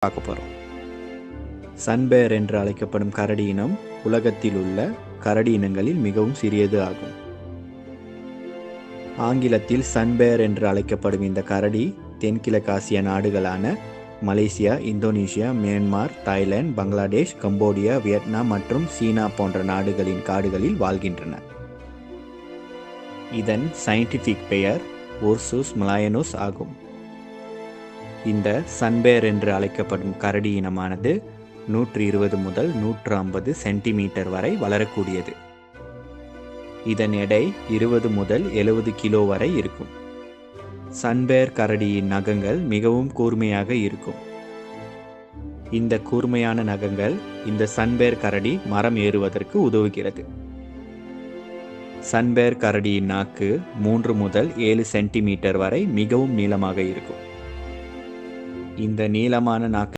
பார்க்க போகிறோம். சன்பேர் என்று அழைக்கப்படும் கரடி இனம் உலகத்தில் உள்ள கரடி இனங்களில் மிகவும் சிறியது ஆகும். ஆங்கிலத்தில் சன்பேர் என்று அழைக்கப்படும் இந்த கரடி தென்கிழக்காசிய நாடுகளான Malaysia, Indonesia, Myanmar, Thailand, Bangladesh, Cambodia, Vietnam மற்றும் சீனா போன்ற நாடுகளின் காடுகளில் வாழ்கின்றன. இதன் சயின்டிஃபிக் பெயர் உர்சுஸ் மலாயனுஸ் ஆகும். இந்த சன்பேர் என்று அழைக்கப்படும் கரடி இனமானது 120 முதல் 150 சென்டிமீட்டர் வரை வளரக்கூடியது. இதன் எடை 20 முதல் 70 கிலோ வரை இருக்கும். சன்பேர் கரடியின் நகங்கள் மிகவும் கூர்மையாக இருக்கும். இந்த கூர்மையான நகங்கள் இந்த சன்பேர் கரடி மரம் ஏறுவதற்கு உதவுகிறது. சன்பேர் கரடியின் நாக்கு 3 முதல் 7 சென்டிமீட்டர் வரை மிகவும் நீளமாக இருக்கும். இந்த நீளமான நாக்கு